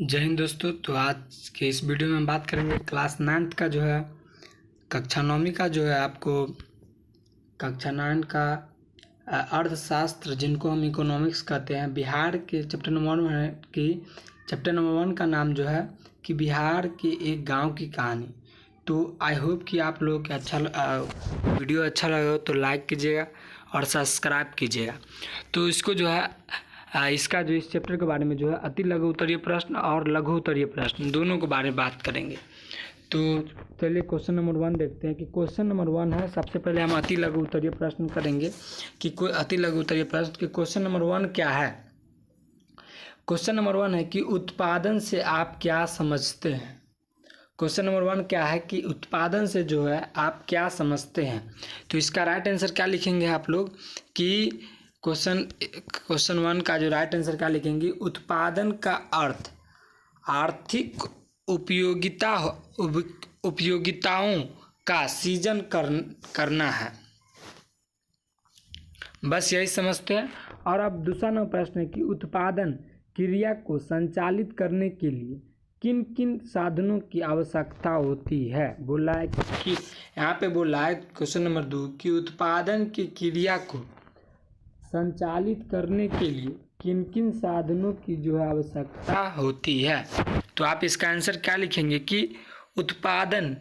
जय हिंद दोस्तों। तो आज के इस वीडियो में हम बात करेंगे क्लास 9th का जो है कक्षा 9वीं का जो है आपको कक्षा 9 का अर्थशास्त्र जिनको हम इकोनॉमिक्स कहते हैं, बिहार के चैप्टर नंबर 1 है कि चैप्टर नंबर 1 का नाम जो है कि बिहार के एक गांव की कहानी। तो आई होप कि आप लोगों को वीडियो अच्छा लगा हो तो लाइक कीजिएगा और सब्सक्राइब कीजिएगा। तो इसको जो है इसका जो इस चैप्टर के बारे में जो है अति लघु उत्तरीय प्रश्न और लघु उत्तरीय प्रश्न दोनों के बारे में बात करेंगे। तो चलिए क्वेश्चन नंबर 1 देखते हैं कि क्वेश्चन नंबर 1 है। सबसे पहले हम अति लघु उत्तरीय प्रश्न करेंगे कि कोई अति लघु उत्तरीय प्रश्न कि क्वेश्चन नंबर 1 क्या है। क्वेश्चन नंबर 1 है कि उत्पादन से आप क्या समझते हैं। क्वेश्चन नंबर 1 क्या है कि उत्पादन से जो है आप क्या समझते हैं। तो इसका राइट आंसर क्या लिखेंगे आप लोग कि क्वेश्चन 1 का जो राइट आंसर क्या लिखेंगे, उत्पादन का अर्थ आर्थिक उपयोगिताओं का सृजन करना है। बस यही समझते हैं। और अब दूसरा नंबर प्रश्न है कि उत्पादन क्रिया को संचालित करने के लिए किन किन साधनों की आवश्यकता होती है। बोला है कि यहाँ पे बोला है क्वेश्चन नंबर 2 कि उत्पादन की क्रिया को संचालित करने के लिए किन किन साधनों की जो है आवश्यकता होती है। तो आप इसका आंसर क्या लिखेंगे कि उत्पादन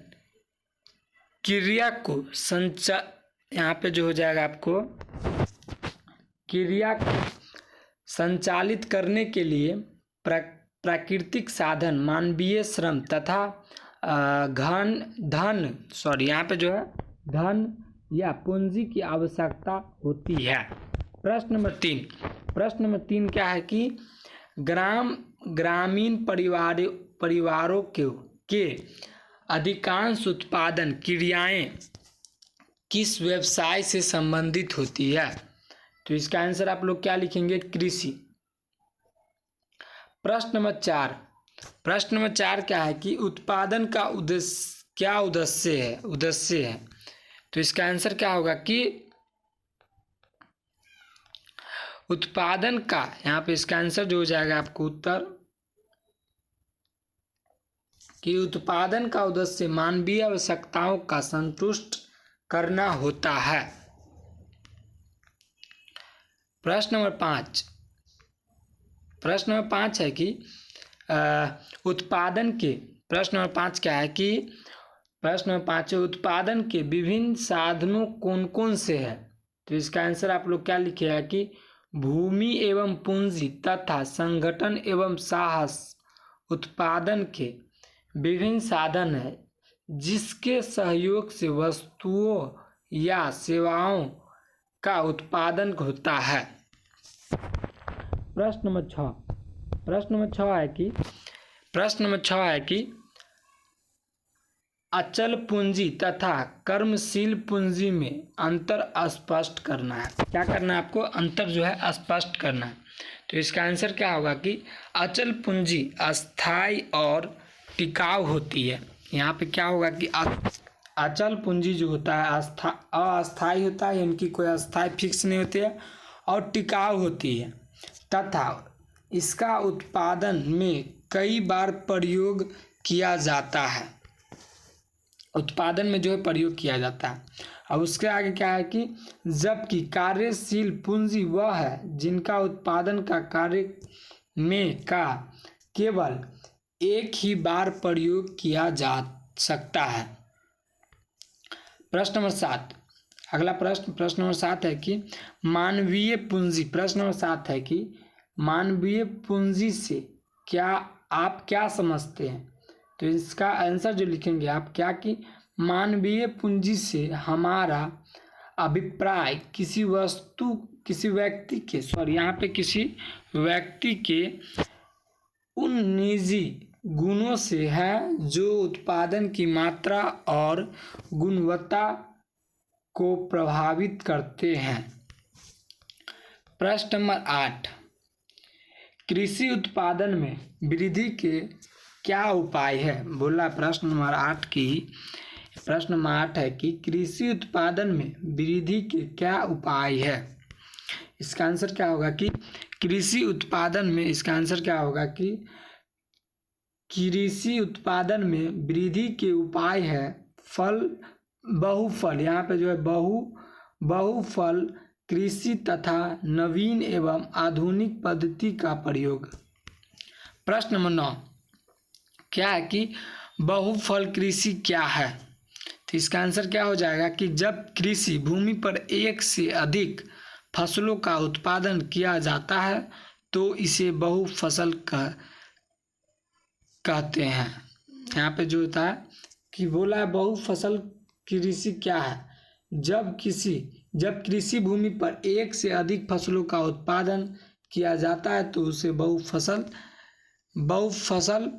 क्रिया को यहाँ पे जो हो जाएगा आपको क्रिया को संचालित करने के लिए प्राकृतिक साधन, मानवीय श्रम तथा यहाँ पे जो है धन या पूंजी की आवश्यकता होती है। प्रश्न नंबर 3 क्या है कि ग्रामीण परिवारों के अधिकांश उत्पादन क्रियाएं किस व्यवसाय से संबंधित होती है। तो इसका आंसर आप लोग क्या लिखेंगे, कृषि। प्रश्न नंबर 4 क्या है कि उत्पादन का उद्देश्य है। तो इसका आंसर क्या होगा कि उत्पादन का, यहाँ पे इसका आंसर जो हो जाएगा आपको उत्तर कि उत्पादन का उद्देश्य मानवीय आवश्यकताओं का संतुष्ट करना होता है। प्रश्न नंबर 5 है कि प्रश्न नंबर 5 क्या है कि प्रश्न नंबर 5 उत्पादन के विभिन्न साधनों कौन कौन से हैं। तो इसका आंसर आप लोग क्या लिखेगा कि भूमि एवं पूंजी तथा संगठन एवं साहस उत्पादन के विभिन्न साधन है जिसके सहयोग से वस्तुओं या सेवाओं का उत्पादन होता है। प्रश्न नंबर 6 है कि अचल पूंजी तथा कर्मशील पूंजी में अंतर स्पष्ट करना है। क्या करना है आपको, अंतर जो है स्पष्ट करना है। तो इसका आंसर क्या होगा कि अचल पूंजी अस्थाई और टिकाऊ होती है। यहाँ पे क्या होगा कि अचल पूंजी जो होता है अस्थाई होता है, इनकी कोई अस्थाई फिक्स नहीं होती है और टिकाऊ होती है तथा इसका उत्पादन में कई बार प्रयोग किया जाता है। उत्पादन में जो है प्रयोग किया जाता है। अब उसके आगे क्या है कि जबकि कार्यशील पूंजी वह है जिनका उत्पादन का कार्य में का केवल एक ही बार प्रयोग किया जा सकता है। प्रश्न नंबर 7 अगला प्रश्न नंबर 7 है कि मानवीय पूंजी। प्रश्न नंबर 7 है कि मानवीय पूंजी से आप क्या समझते हैं। तो इसका आंसर जो लिखेंगे आप क्या कि मानवीय पूंजी से हमारा अभिप्राय किसी व्यक्ति के उन निजी गुणों से है जो उत्पादन की मात्रा और गुणवत्ता को प्रभावित करते हैं। प्रश्न नंबर 8 कृषि उत्पादन में वृद्धि के क्या उपाय है। बोला प्रश्न नंबर 8 है कि कृषि उत्पादन में वृद्धि के क्या उपाय है। इसका आंसर क्या होगा कि कृषि उत्पादन में इसका आंसर क्या होगा कि कृषि उत्पादन में वृद्धि के उपाय है बहुफल, यहाँ पे जो है बहुफल कृषि तथा नवीन एवं आधुनिक पद्धति का प्रयोग। प्रश्न नंबर 9 क्या है कि बहुफल कृषि क्या है? तो इसका आंसर क्या हो जाएगा कि जब कृषि भूमि पर एक से अधिक फसलों का उत्पादन किया जाता है तो इसे बहुफसल कहते हैं। यहाँ पे जो होता है कि बोला है बहुफसल कृषि क्या है? जब कृषि भूमि पर एक से अधिक फसलों का उत्पादन किया जाता है तो उसे बहुफसल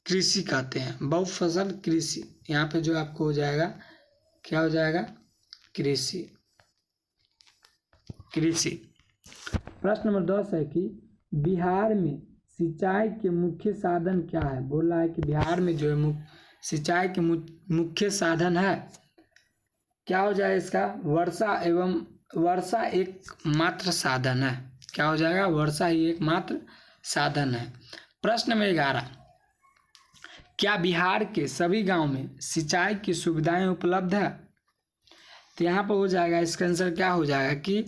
कृषि कहते हैं। बहुफसल कृषि, यहाँ पे जो आपको हो जाएगा क्या हो जाएगा? कृषि। प्रश्न नंबर 10 है कि बिहार में सिंचाई के मुख्य साधन क्या है? बोला है कि बिहार में जो है सिंचाई के मुख्य साधन है, क्या हो जाएगा इसका? वर्षा एकमात्र साधन है। क्या हो जाएगा? वर्षा ही एकमात्र साधन है। प्रश्न नंबर 11 क्या बिहार के सभी गांव में सिंचाई की सुविधाएं उपलब्ध है? तो यहाँ पर हो जाएगा इसका आंसर क्या हो जाएगा कि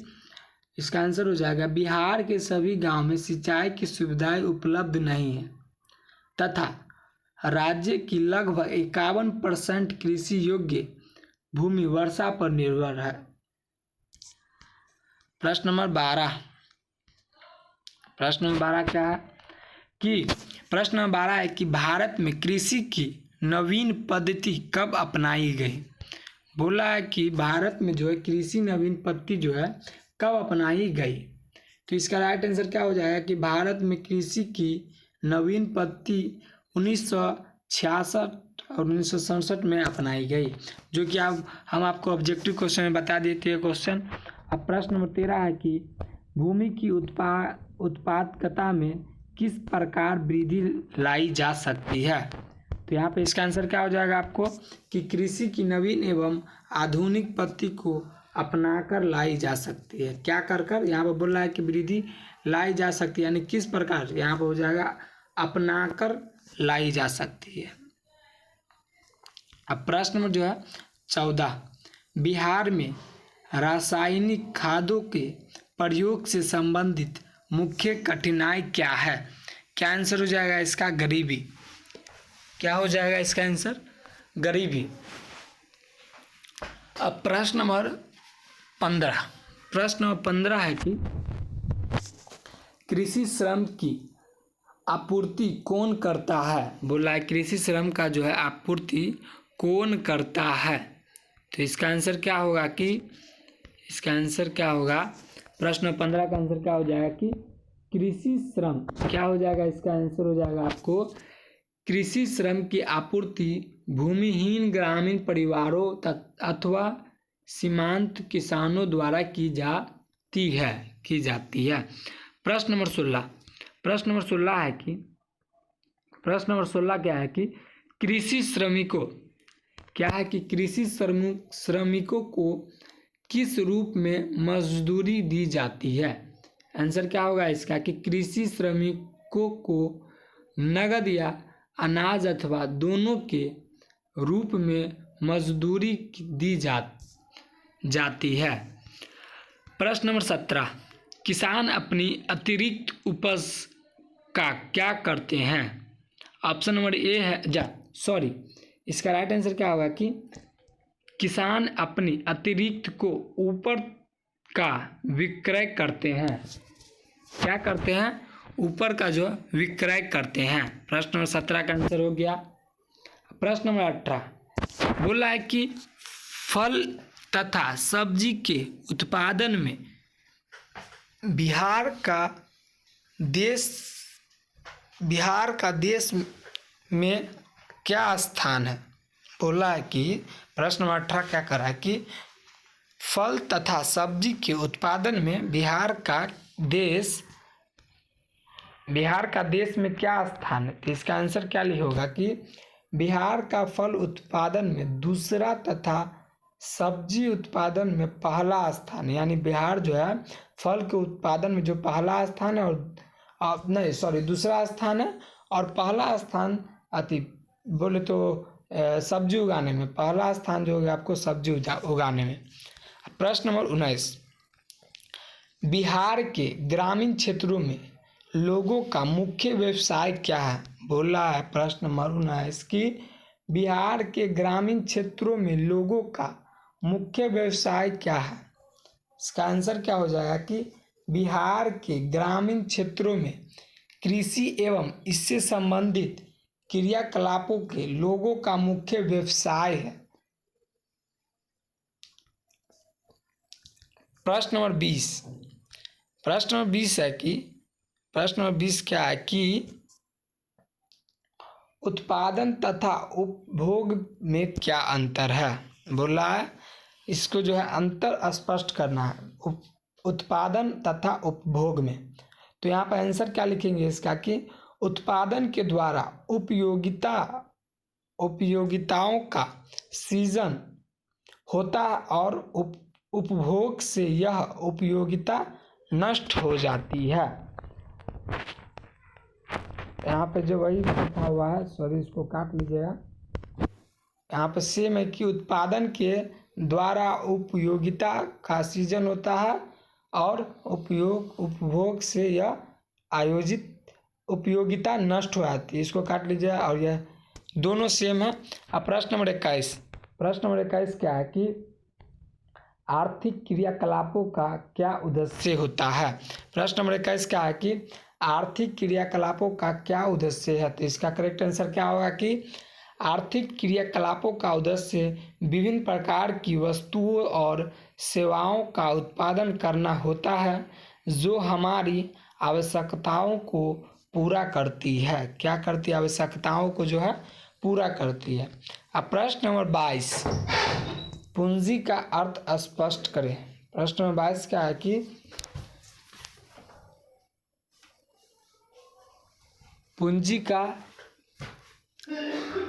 इसका आंसर हो जाएगा बिहार के सभी गांव में सिंचाई की सुविधाएं उपलब्ध नहीं है तथा राज्य की लगभग 51% कृषि योग्य भूमि वर्षा पर निर्भर है। प्रश्न नंबर 12 क्या है कि प्रश्न नंबर 12 है कि भारत में कृषि की नवीन पद्धति कब अपनाई गई? बोला है कि भारत में जो है कृषि नवीन पद्धति जो है कब अपनाई गई? तो इसका राइट आंसर क्या हो जाएगा कि भारत में कृषि की नवीन पद्धति 1966 और 1967 में अपनाई गई, जो कि अब हम आपको ऑब्जेक्टिव क्वेश्चन में बता देते हैं क्वेश्चन। अब प्रश्न नंबर 13 है कि भूमि की उत्पादकता में किस प्रकार वृद्धि लाई जा सकती है? तो यहाँ पे इसका आंसर क्या हो जाएगा आपको कि कृषि की नवीन एवं आधुनिक पद्धति को अपनाकर लाई जा सकती है। क्या कर यहाँ पर बोल रहा है कि वृद्धि लाई जा सकती है, यानी किस प्रकार? यहाँ पर हो जाएगा अपनाकर लाई जा सकती है। अब प्रश्न नंबर जो है 14 बिहार में रासायनिक खादों के प्रयोग से संबंधित मुख्य कठिनाई क्या है? क्या आंसर हो जाएगा इसका? गरीबी। क्या हो जाएगा इसका आंसर? गरीबी। अब प्रश्न नंबर 15 है कि कृषि श्रम की आपूर्ति कौन करता है? बोला है कृषि श्रम का जो है आपूर्ति कौन करता है? तो इसका आंसर क्या होगा कि इसका आंसर क्या होगा? प्रश्न 15 का आंसर क्या हो जाएगा कि कृषि श्रम। क्या हो जाएगा इसका आंसर? हो जाएगा आपको कृषि श्रम की आपूर्ति भूमिहीन ग्रामीण परिवारों अथवा सीमांत किसानों द्वारा की जाती है। प्रश्न नंबर 16 है कि प्रश्न नंबर 16 क्या है कि कृषि श्रमिकों श्रमिकों को किस रूप में मजदूरी दी जाती है? आंसर क्या होगा इसका कि कृषि श्रमिकों को नगद या अनाज अथवा दोनों के रूप में मजदूरी दी जाती है। प्रश्न नंबर 17 किसान अपनी अतिरिक्त उपज का क्या करते हैं? ऑप्शन नंबर ए है इसका राइट आंसर क्या होगा कि किसान अपनी अतिरिक्त को ऊपर का विक्रय करते हैं। क्या करते हैं? ऊपर का जो विक्रय करते हैं। प्रश्न नंबर 17 का आंसर हो गया। प्रश्न नंबर 18 बोला है कि फल तथा सब्जी के उत्पादन में बिहार का देश में क्या स्थान है? बोला है कि प्रश्न नंबर 18 क्या कर रहा है कि फल तथा सब्जी के उत्पादन में बिहार का देश में क्या स्थान है? तो इसका आंसर क्या होगा कि बिहार का फल उत्पादन में दूसरा तथा सब्जी उत्पादन में पहला स्थान है। यानी बिहार जो है फल के उत्पादन में जो पहला स्थान है और दूसरा स्थान है और पहला स्थान अति बोले तो सब्जी उगाने में पहला स्थान जो होगा आपको सब्जी उगाने में। प्रश्न नंबर 19, बिहार के ग्रामीण क्षेत्रों में लोगों का मुख्य व्यवसाय क्या है? बोला है प्रश्न नंबर 19 कि बिहार के ग्रामीण क्षेत्रों में लोगों का मुख्य व्यवसाय क्या है? इसका आंसर क्या हो जाएगा कि बिहार के ग्रामीण क्षेत्रों में कृषि एवं इससे संबंधित क्रियाकलापों के लोगों का मुख्य व्यवसाय है। प्रश्न नंबर 20, प्रश्न नंबर 20 है कि प्रश्न नंबर 20 क्या है कि उत्पादन तथा उपभोग में क्या अंतर है? बोला है इसको जो है अंतर स्पष्ट करना है उत्पादन तथा उपभोग में। तो यहाँ पर आंसर क्या लिखेंगे इसका कि उत्पादन के द्वारा उपयोगिताओं का सृजन होता है और उपभोग से यह उपयोगिता नष्ट हो जाती है। यहाँ पे जो वही लिखा हुआ है, सॉरी इसको काट लीजिएगा। यहाँ पे सेम है कि उत्पादन के द्वारा उपयोगिता का सृजन होता है और उपभोग से यह उपयोगिता नष्ट हो जाती है। इसको काट लीजिए और यह दोनों सेम है। अब प्रश्न नंबर 21, प्रश्न नंबर 21 क्या है कि आर्थिक क्रियाकलापों का क्या उद्देश्य होता है? प्रश्न नंबर 21 क्या है कि आर्थिक क्रियाकलापों का क्या उद्देश्य है? तो इसका करेक्ट आंसर क्या होगा कि आर्थिक क्रियाकलापों का उद्देश्य विभिन्न प्रकार की वस्तुओं और सेवाओं का उत्पादन करना होता है जो हमारी आवश्यकताओं को पूरा करती है। क्या करती है? आवश्यकताओं को जो है पूरा करती है। अब प्रश्न नंबर 22, पूंजी का अर्थ स्पष्ट करें। प्रश्न नंबर 22 क्या है कि पूंजी का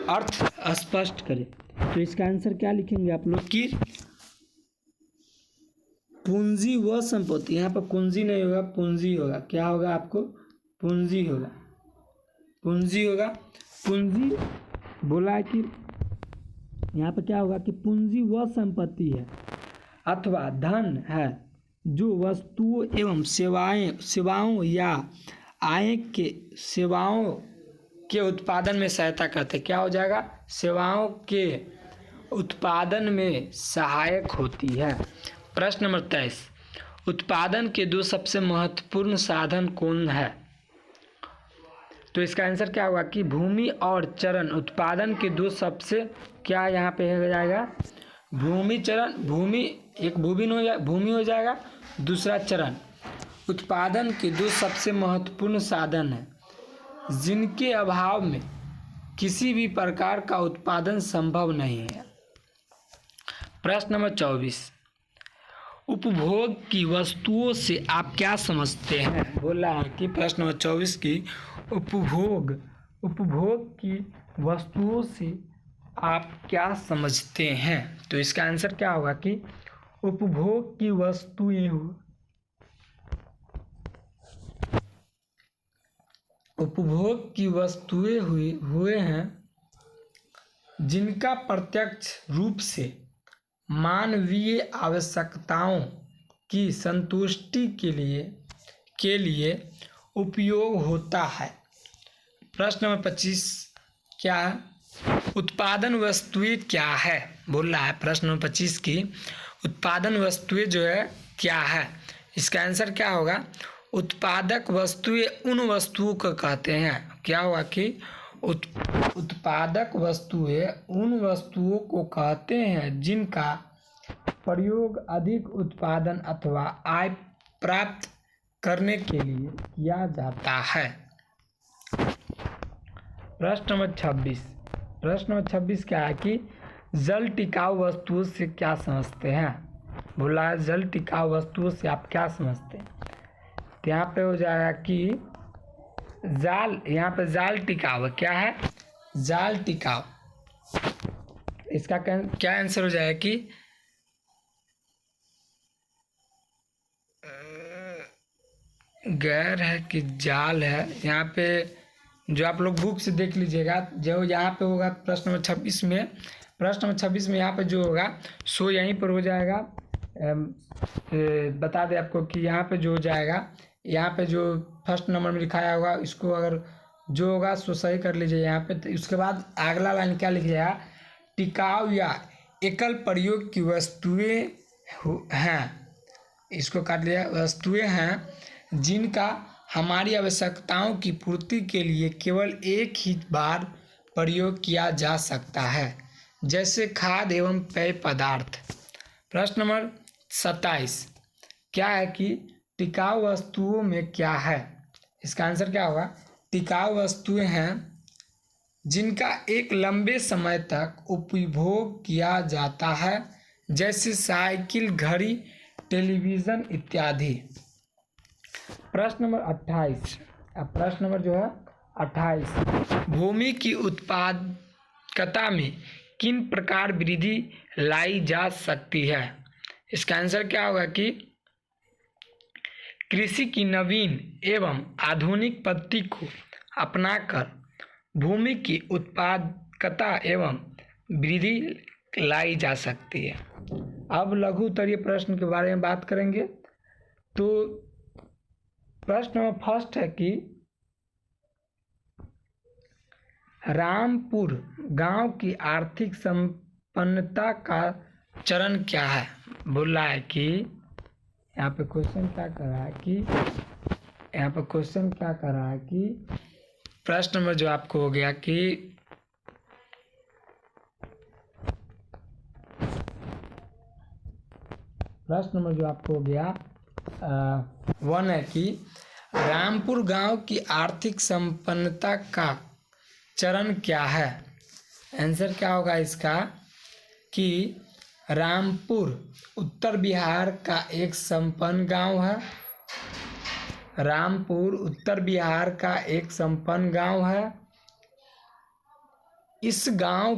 अर्थ स्पष्ट करें। तो इसका आंसर क्या लिखेंगे आप लोग कि पूंजी वह संपत्ति, यहाँ पर पूंजी नहीं होगा पूंजी होगा। क्या होगा आपको? पूंजी होगा, पूंजी होगा। पूंजी बोला है कि यहाँ पर क्या होगा कि पूंजी वह संपत्ति है अथवा धन है जो वस्तुओं एवं सेवाओं या आय के सेवाओं के उत्पादन में सहायता करते। क्या हो जाएगा? सेवाओं के उत्पादन में सहायक होती है। प्रश्न नंबर 23, उत्पादन के दो सबसे महत्वपूर्ण साधन कौन है? तो इसका आंसर क्या होगा कि भूमि और चरण उत्पादन के दो सबसे क्या यहाँ पे हो जाएगा? भूमि चरण, भूमि एक भूमि हो जाएगा, दूसरा चरण। उत्पादन के दो सबसे महत्वपूर्ण साधन है जिनके अभाव में किसी भी प्रकार का उत्पादन संभव नहीं है। प्रश्न नंबर 24, उपभोग की वस्तुओं से आप क्या समझते हैं? बोला है कि प्रश्न नंबर 24 की उपभोग की वस्तुओं से आप क्या समझते हैं? तो इसका आंसर क्या होगा कि उपभोग की वस्तुएं हुए हैं जिनका प्रत्यक्ष रूप से मानवीय आवश्यकताओं की संतुष्टि के लिए उपयोग होता है। प्रश्न नंबर 25 क्या है? उत्पादन वस्तुएं क्या है? बोल रहा है प्रश्न नंबर 25 की उत्पादन वस्तुएं जो है क्या है? इसका आंसर क्या होगा? उत्पादक वस्तुएं उन वस्तुओं को कहते हैं। क्या होगा कि उत्पादक वस्तुएं उन वस्तुओं को कहते हैं जिनका प्रयोग अधिक उत्पादन अथवा आय प्राप्त करने के लिए किया जाता है। प्रश्न नंबर 26, प्रश्न नंबर 26 क्या है कि जल टिकाऊ वस्तुओं से क्या समझते हैं? बोला है जल टिकाऊ वस्तुओं से आप क्या समझते हैं? तो यहाँ पे हो जाएगा कि जाल, यहाँ पे जाल टिकाऊ क्या है? जाल टिकाऊ। इसका क्या आंसर हो जाएगा कि गैर है कि जाल है? यहाँ पे जो आप लोग बुक से देख लीजिएगा, जो यहाँ पे होगा प्रश्न नंबर 26 में, यहाँ पे जो होगा सो यहीं पर हो जाएगा। बता दें आपको कि यहाँ पे जो हो जाएगा, यहाँ पे जो फर्स्ट नंबर में लिखाया होगा इसको अगर जो होगा सो सही कर लीजिए यहाँ पे। तो उसके बाद अगला लाइन क्या लिखिएगा, टिकाऊ या एकल प्रयोग की वस्तुएं हैं, इसको काट लिया, वस्तुएं हैं जिनका हमारी आवश्यकताओं की पूर्ति के लिए केवल एक ही बार प्रयोग किया जा सकता है, जैसे खाद्य एवं पेय पदार्थ। प्रश्न नंबर 27 क्या है कि टिकाऊ वस्तुओं में क्या है, इसका आंसर क्या होगा, टिकाऊ वस्तुएं हैं जिनका एक लंबे समय तक उपभोग किया जाता है, जैसे साइकिल, घड़ी, टेलीविज़न इत्यादि। प्रश्न नंबर 28, अब प्रश्न नंबर जो है 28, भूमि की उत्पादकता में किन प्रकार वृद्धि लाई जा सकती है। इसका आंसर क्या होगा कि कृषि की नवीन एवं आधुनिक पद्धति को अपनाकर भूमि की उत्पादकता एवं वृद्धि लाई जा सकती है। अब लघु उत्तरीय प्रश्न के बारे में बात करेंगे। तो प्रश्न नंबर फर्स्ट है कि रामपुर गांव की आर्थिक संपन्नता का चरण क्या है। बोल रहा है कि यहाँ पे क्वेश्चन क्या कर रहा है कि प्रश्न नंबर जो आपको हो गया कि प्रश्न नंबर जो आपको हो गया 1 है कि रामपुर गांव की आर्थिक संपन्नता का चरण क्या है। आंसर क्या होगा इसका कि रामपुर उत्तर बिहार का एक संपन्न गांव है। रामपुर उत्तर बिहार का एक संपन्न गांव है। इस गांव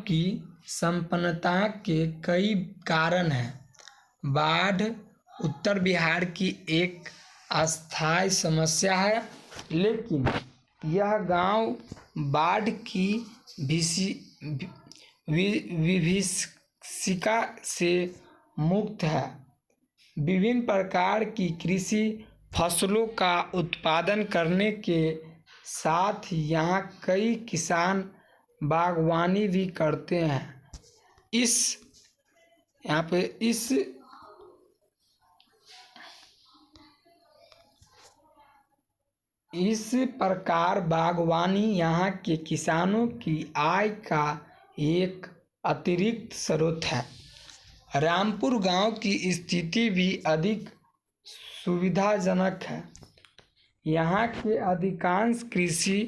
की संपन्नता के कई कारण हैं। बाढ़ उत्तर बिहार की एक अस्थायी समस्या है, लेकिन यह गांव बाढ़ की विभीषिका से मुक्त है। विभिन्न प्रकार की कृषि फसलों का उत्पादन करने के साथ यहाँ कई किसान बागवानी भी करते हैं। इस प्रकार बागवानी यहाँ के किसानों की आय का एक अतिरिक्त स्रोत है। रामपुर गांव की स्थिति भी अधिक सुविधाजनक है। यहाँ के अधिकांश कृषि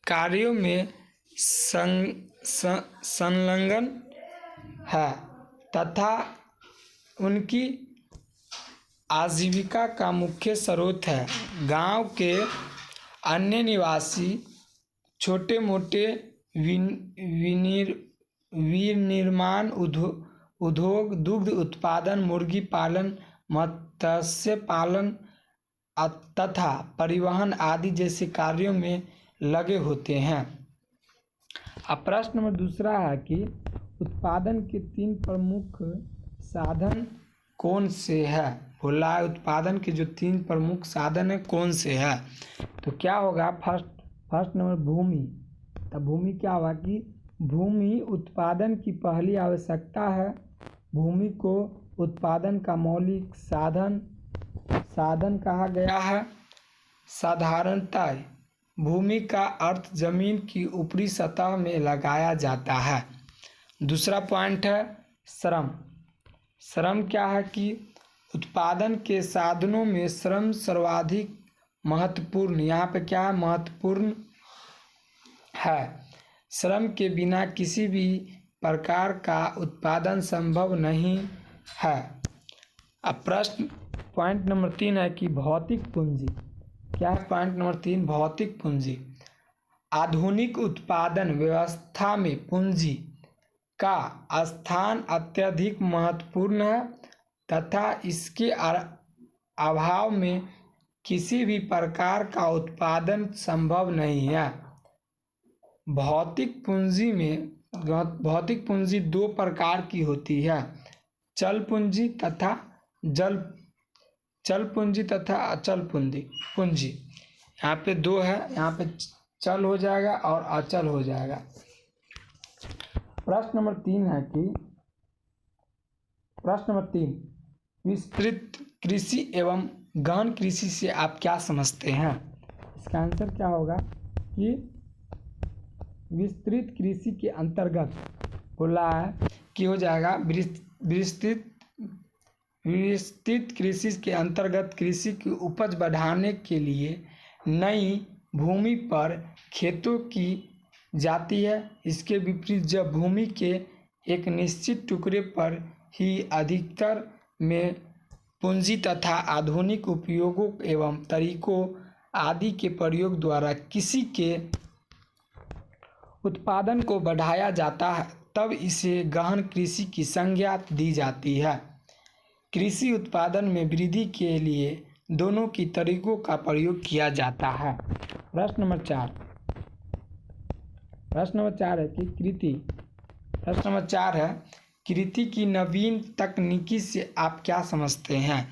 कार्यों में संलग्न है तथा उनकी आजीविका का मुख्य स्रोत है। गांव के अन्य निवासी छोटे मोटे विनिर्माण उद्योग, दुग्ध उत्पादन, मुर्गी पालन, मत्स्य पालन तथा परिवहन आदि जैसे कार्यों में लगे होते हैं। अब प्रश्न नंबर दूसरा है कि उत्पादन के 3 प्रमुख साधन कौन से हैं। बोला है उत्पादन के जो 3 प्रमुख साधन है कौन से है। तो क्या होगा, फर्स्ट नंबर भूमि। तब भूमि क्या होगा कि भूमि उत्पादन की पहली आवश्यकता है। भूमि को उत्पादन का मौलिक साधन कहा गया है। साधारणतः भूमि का अर्थ जमीन की ऊपरी सतह में लगाया जाता है। दूसरा पॉइंट है श्रम। श्रम क्या है कि उत्पादन के साधनों में श्रम सर्वाधिक महत्वपूर्ण, यहाँ पे क्या है, महत्वपूर्ण है। श्रम के बिना किसी भी प्रकार का उत्पादन संभव नहीं है। अब प्रश्न पॉइंट नंबर 3 है कि भौतिक पूंजी। क्या है पॉइंट नंबर 3, भौतिक पूंजी। आधुनिक उत्पादन व्यवस्था में पूंजी का स्थान अत्यधिक महत्वपूर्ण है तथा इसके अभाव में किसी भी प्रकार का उत्पादन संभव नहीं है। भौतिक पूंजी दो प्रकार की होती है, चल पूंजी तथा अचल पूंजी। यहाँ पे दो है, यहाँ पे चल हो जाएगा और अचल हो जाएगा। प्रश्न नंबर 3 है कि विस्तृत कृषि एवं गहन कृषि से आप क्या समझते हैं? इसका आंसर क्या होगा कि विस्तृत कृषि के अंतर्गत बोला है कि हो जाएगा विस्तृत कृषि के अंतर्गत कृषि की उपज बढ़ाने के लिए नई भूमि पर खेतों की जाती है। इसके विपरीत जब भूमि के एक निश्चित टुकड़े पर ही अधिकतर में पूंजी तथा आधुनिक उपयोगों एवं तरीकों आदि के प्रयोग द्वारा किसी के उत्पादन को बढ़ाया जाता है, तब इसे गहन कृषि की संज्ञा दी जाती है। कृषि उत्पादन में वृद्धि के लिए दोनों की तरीकों का प्रयोग किया जाता है। प्रश्न नंबर 4 है कि कृषि की नवीन तकनीकी से आप क्या समझते हैं?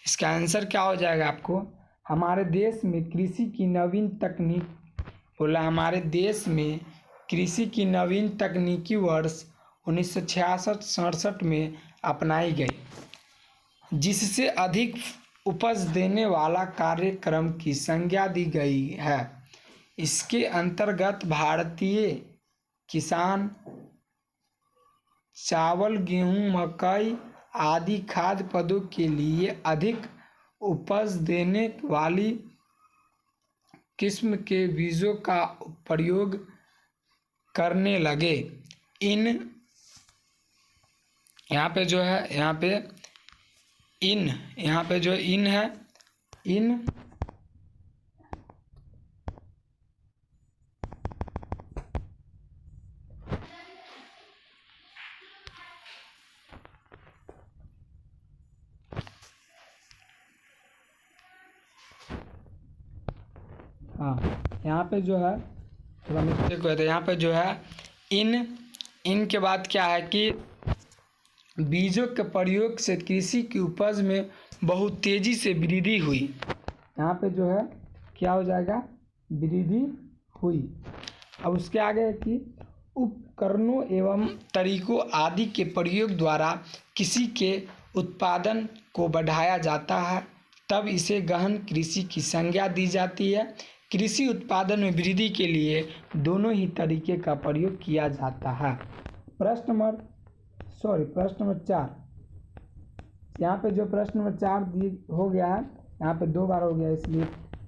इसका आंसर क्या हो जाएगा आपको? हमारे देश में कृषि की नवीन तकनीक बोला, हमारे देश में कृषि की नवीन तकनीकी वर्ष 1966-67 में अपनाई गई, जिससे अधिक उपज देने वाला कार्यक्रम की संज्ञा दी गई है। इसके अंतर्गत भारतीय किसान चावल, गेहूं, मकई आदि खाद्य पदों के लिए अधिक उपज देने वाली किस्म के बीजों का प्रयोग करने लगे। यहाँ पे जो इन है, यहाँ पे जो है थोड़ा मिस्टेक हुआ था। यहाँ पे जो है इन के बाद क्या है कि बीजों के प्रयोग से कृषि की उपज में बहुत तेजी से वृद्धि हुई। यहाँ पे जो है क्या हो जाएगा? वृद्धि हुई। अब उसके आगे है कि उपकरणों एवं तरीकों आदि के प्रयोग द्वारा किसी के उत्पादन को बढ़ाया जाता है, तब इसे गहन कृषि की संज्ञा दी जाती है। कृषि उत्पादन में वृद्धि के लिए दोनों ही तरीके का प्रयोग किया जाता है। प्रश्न नंबर 4, यहाँ पे जो प्रश्न नंबर 4 हो गया है, यहाँ पे 2 बार हो गया, इसलिए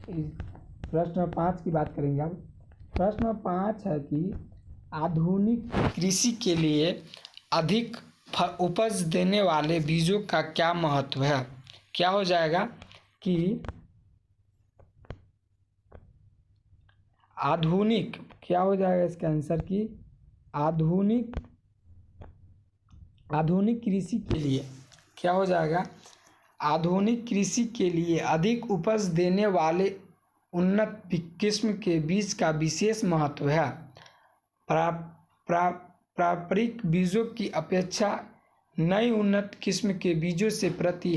प्रश्न नंबर 5 की बात करेंगे। अब प्रश्न नंबर 5 है कि आधुनिक कृषि के लिए अधिक उपज देने वाले बीजों का क्या महत्व है? क्या हो जाएगा कि आधुनिक, क्या हो जाएगा इसका आंसर कि आधुनिक कृषि के लिए क्या हो जाएगा? आधुनिक कृषि के लिए अधिक उपज देने वाले उन्नत किस्म के बीज का विशेष महत्व है। पारंपरिक बीजों की अपेक्षा नई उन्नत किस्म के बीजों से प्रति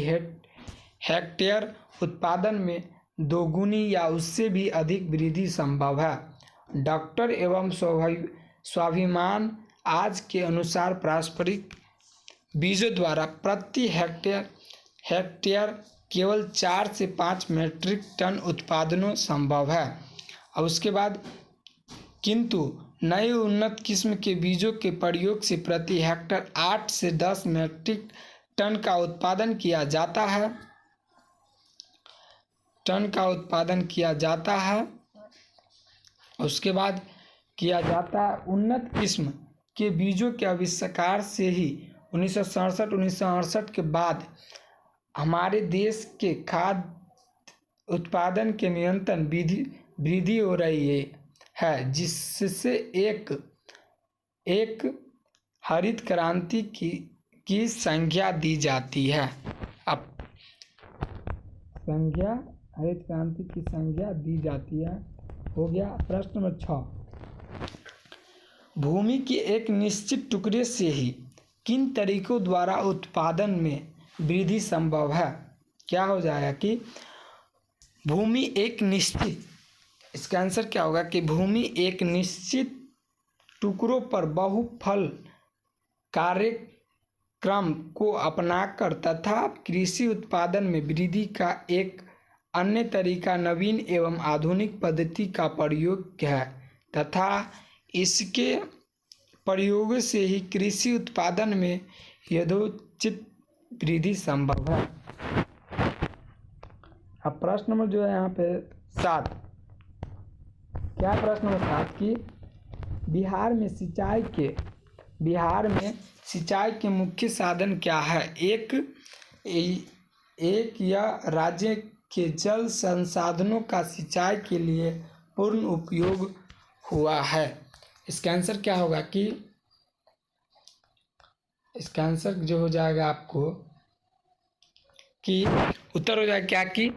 हेक्टेयर उत्पादन में दोगुनी या उससे भी अधिक वृद्धि संभव है। डॉक्टर एवं स्वाभिमान आज के अनुसार पारंपरिक बीजों द्वारा प्रति हेक्टेयर केवल 4 से 5 मीट्रिक टन उत्पादन संभव है। और उसके बाद किंतु नए उन्नत किस्म के बीजों के प्रयोग से प्रति हेक्टेयर 8 से 10 मीट्रिक टन का उत्पादन किया जाता है। उसके बाद किया जाता है। उन्नत किस्म के बीजों के आविष्कार से ही 1967-1968 के बाद हमारे देश के खाद्य उत्पादन के निरंतर वृद्धि हो रही है, जिससे एक हरित क्रांति की संज्ञा दी जाती है। अब संज्ञा हरित क्रांति की संज्ञा दी जाती है। हो गया। प्रश्न नंबर 6, भूमि के एक निश्चित टुकड़े से ही किन तरीकों द्वारा उत्पादन में वृद्धि संभव है? क्या हो जाएगा कि भूमि एक निश्चित, इसका आंसर क्या होगा कि भूमि एक निश्चित टुकड़ों पर बहुफल कार्यक्रम को अपनाकर तथा कृषि उत्पादन में वृद्धि का एक अन्य तरीका नवीन एवं आधुनिक पद्धति का प्रयोग है तथा इसके प्रयोग से ही कृषि उत्पादन में यथोचित वृद्धि संभव है। अब प्रश्न नंबर जो है यहाँ पे 7, क्या प्रश्न नंबर 7 की बिहार में सिंचाई के मुख्य साधन क्या है? एक या राज्य के जल संसाधनों का सिंचाई के लिए पूर्ण उपयोग हुआ है। इसका आंसर क्या होगा कि इसका आंसर जो हो जाएगा आपको कि उत्तर हो जाएगा क्या कि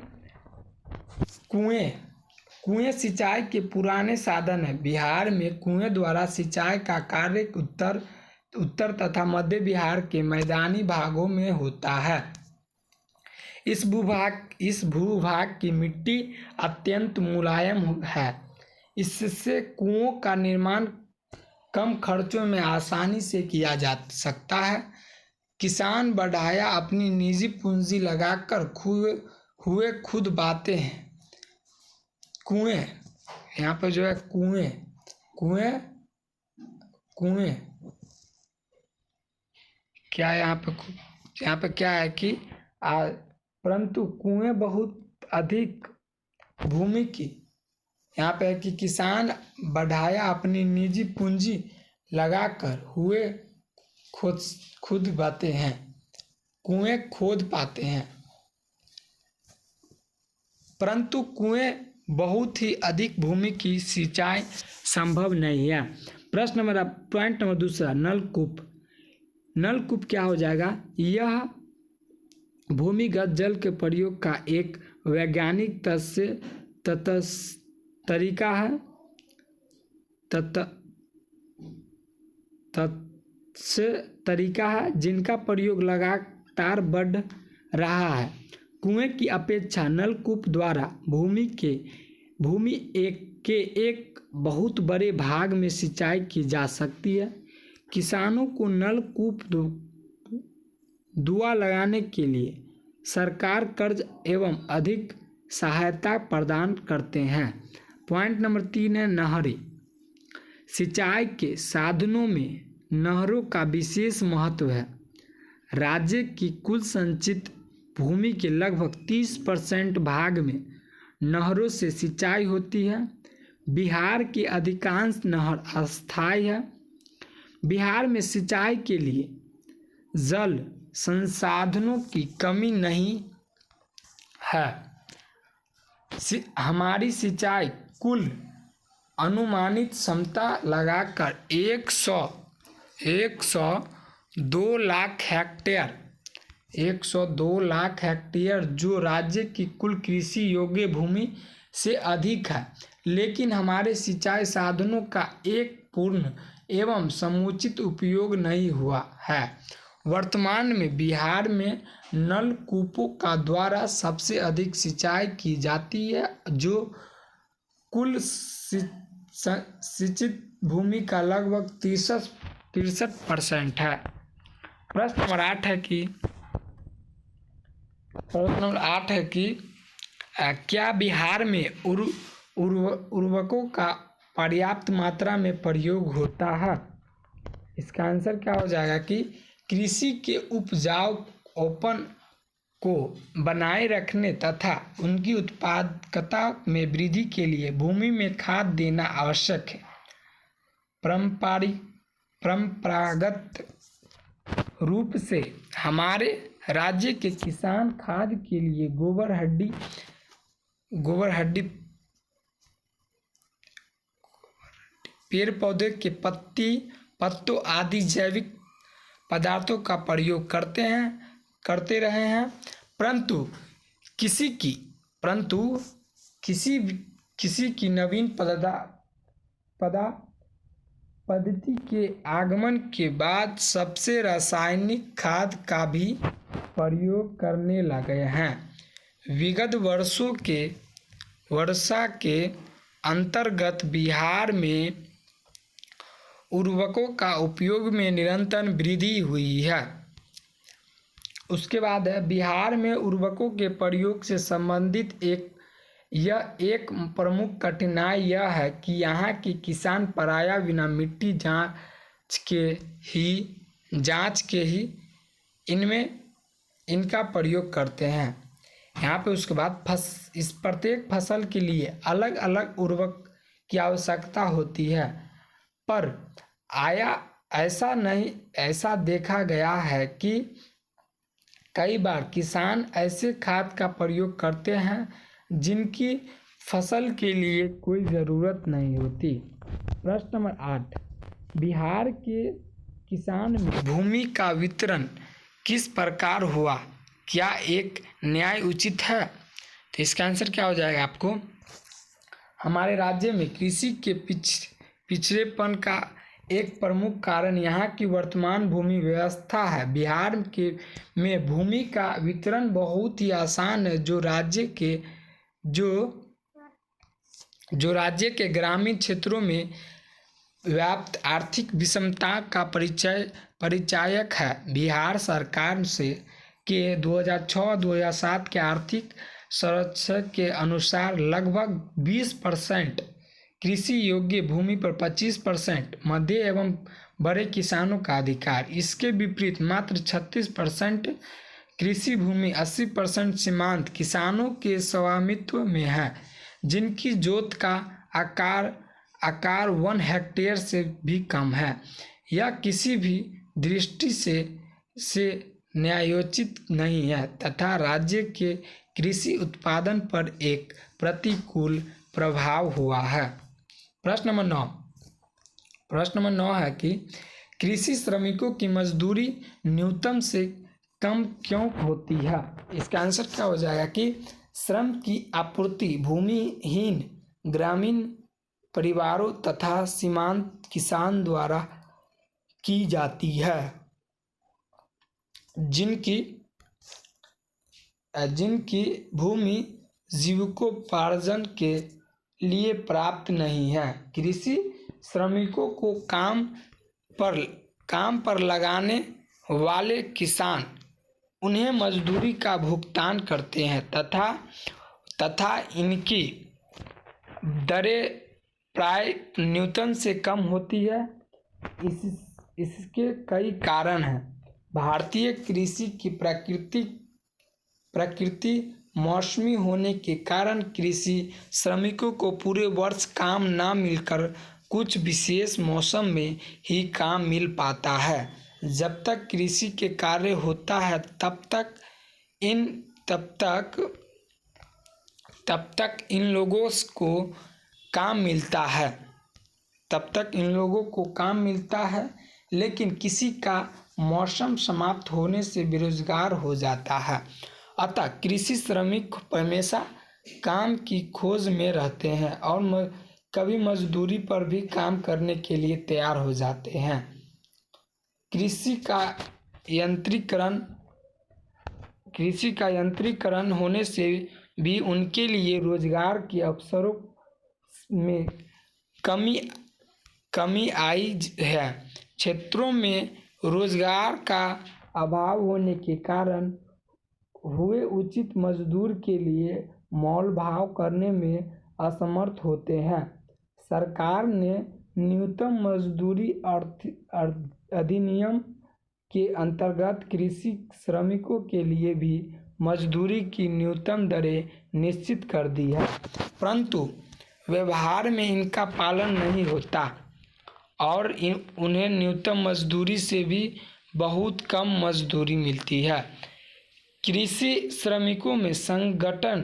कुएं सिंचाई के पुराने साधन है। बिहार में कुएं द्वारा सिंचाई का कार्य उत्तर तथा मध्य बिहार के मैदानी भागों में होता है। इस भूभाग की मिट्टी अत्यंत मुलायम है। इससे कुओं का निर्माण कम खर्चों में आसानी से किया जा सकता है। किसान बढ़ाया अपनी निजी पूंजी लगाकर खुद बाते हैं। कुएं यहाँ पर जो है कुएं क्या यहाँ पे क्या है कि परंतु कुएं बहुत अधिक भूमि की यहाँ पे है कि किसान बढ़ाया अपनी निजी पूंजी लगाकर खुद पाते हैं, कुएं खोद पाते हैं, परंतु कुएं बहुत ही अधिक भूमि की सिंचाई संभव नहीं है। प्रश्न नंबर पॉइंट नंबर 2, नलकूप क्या हो जाएगा? यह भूमिगत जल के प्रयोग का एक वैज्ञानिक तरीका है जिनका प्रयोग लगातार बढ़ रहा है। कुएं की अपेक्षा नलकूप द्वारा भूमि के एक बहुत बड़े भाग में सिंचाई की जा सकती है। किसानों को नलकूप दुआ लगाने के लिए सरकार कर्ज एवं अधिक सहायता प्रदान करते हैं। पॉइंट नंबर 3 है नहरें। सिंचाई के साधनों में नहरों का विशेष महत्व है। राज्य की कुल संचित भूमि के लगभग 30% भाग में नहरों से सिंचाई होती है। बिहार की अधिकांश नहर अस्थायी है। बिहार में सिंचाई के लिए जल संसाधनों की कमी नहीं है। हमारी सिंचाई कुल अनुमानित क्षमता लगाकर 102 लाख हेक्टेयर जो राज्य की कुल कृषि योग्य भूमि से अधिक है, लेकिन हमारे सिंचाई साधनों का एक पूर्ण एवं समुचित उपयोग नहीं हुआ है। वर्तमान में बिहार में नलकूपों का द्वारा सबसे अधिक सिंचाई की जाती है जो कुल सिंचित भूमि का लगभग 63% है। प्रश्न नंबर 8 है कि क्या बिहार में उर्वरकों का पर्याप्त मात्रा में प्रयोग होता है? इसका आंसर क्या हो जाएगा कि कृषि के उपजाऊपन को बनाए रखने तथा उनकी उत्पादकता में वृद्धि के लिए भूमि में खाद देना आवश्यक है। परंपरागत रूप से हमारे राज्य के किसान खाद के लिए गोबर हड्डी पेड़ पौधे के पत्तों आदि जैविक पदार्थों का प्रयोग करते रहे हैं, परंतु किसी की परंतु किसी की नवीन पद्धति के आगमन के बाद सबसे रासायनिक खाद का भी प्रयोग करने लगे हैं। विगत वर्षा के अंतर्गत बिहार में उर्वरकों का उपयोग में निरंतर वृद्धि हुई है। उसके बाद है बिहार में उर्वरकों के प्रयोग से संबंधित एक प्रमुख कठिनाई यह है कि यहाँ के किसान पराया बिना मिट्टी जांच के ही इनका प्रयोग करते हैं। यहाँ पे उसके बाद इस प्रत्येक फसल के लिए अलग अलग उर्वरक की आवश्यकता होती है, पर ऐसा देखा गया है कि कई बार किसान ऐसे खाद का प्रयोग करते हैं जिनकी फसल के लिए कोई ज़रूरत नहीं होती। प्रश्न नंबर 8, बिहार के किसान में भूमि का वितरण किस प्रकार हुआ, क्या एक न्याय उचित है? तो इसका आंसर क्या हो जाएगा आपको? हमारे राज्य में कृषि के पिछड़ेपन का एक प्रमुख कारण यहाँ की वर्तमान भूमि व्यवस्था है। बिहार में भूमि का वितरण बहुत ही आसान है, जो राज्य के ग्रामीण क्षेत्रों में व्याप्त आर्थिक विषमता का परिचायक है। बिहार सरकार के 2006-2007 के आर्थिक सर्वेक्षण के अनुसार लगभग 20% कृषि योग्य भूमि पर 25% मध्य एवं बड़े किसानों का अधिकार। इसके विपरीत मात्र 36% कृषि भूमि 80% सीमांत किसानों के स्वामित्व में है, जिनकी जोत का आकार 1 हेक्टेयर से भी कम है। यह किसी भी दृष्टि से न्यायोचित नहीं है तथा राज्य के कृषि उत्पादन पर एक प्रतिकूल प्रभाव हुआ है। प्रश्न नंबर 9 है कि कृषि श्रमिकों की मजदूरी न्यूनतम से कम क्यों होती है? इसका आंसर क्या हो जाएगा कि श्रम की आपूर्ति भूमिहीन ग्रामीण परिवारों तथा सीमांत किसान द्वारा की जाती है, जिनकी भूमि जीविकोपार्जन के लिए प्राप्त नहीं है। कृषि श्रमिकों को काम पर लगाने वाले किसान उन्हें मजदूरी का भुगतान करते हैं तथा इनकी दरें प्राय न्यूनतम से कम होती है। इसके कई कारण हैं। भारतीय कृषि की प्रकृति मौसमी होने के कारण कृषि श्रमिकों को पूरे वर्ष काम न मिलकर कुछ विशेष मौसम में ही काम मिल पाता है। जब तक कृषि के कार्य होता है तब तक इन लोगों को काम मिलता है, लेकिन किसी का मौसम समाप्त होने से बेरोजगार हो जाता है। अतः कृषि श्रमिक हमेशा काम की खोज में रहते हैं और कभी मजदूरी पर भी काम करने के लिए तैयार हो जाते हैं। कृषि का यंत्रीकरण होने से भी उनके लिए रोजगार के अवसरों में कमी आई है। क्षेत्रों में रोजगार का अभाव होने के कारण हुए उचित मजदूर के लिए मोल भाव करने में असमर्थ होते हैं। सरकार ने न्यूनतम मजदूरी अधिनियम के अंतर्गत कृषि श्रमिकों के लिए भी मजदूरी की न्यूनतम दरें निश्चित कर दी है, परंतु व्यवहार में इनका पालन नहीं होता और उन्हें न्यूनतम मजदूरी से भी बहुत कम मजदूरी मिलती है। कृषि श्रमिकों में संगठन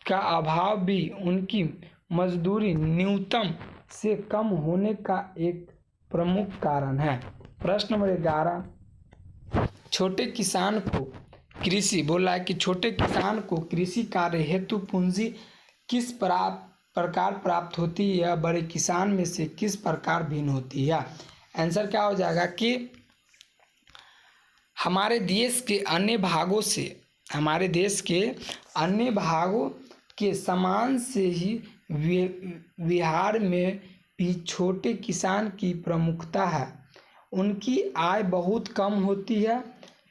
का अभाव भी उनकी मजदूरी न्यूनतम से कम होने का एक प्रमुख कारण है। प्रश्न नंबर 11, छोटे किसान को कृषि बोला है कि छोटे किसान को कृषि कार्य हेतु पूंजी किस प्रकार प्राप्त होती है, बड़े किसान में से किस प्रकार भिन्न होती है। आंसर क्या हो जाएगा कि हमारे देश के अन्य भागों के समान से ही बिहार में भी छोटे किसान की प्रमुखता है। उनकी आय बहुत कम होती है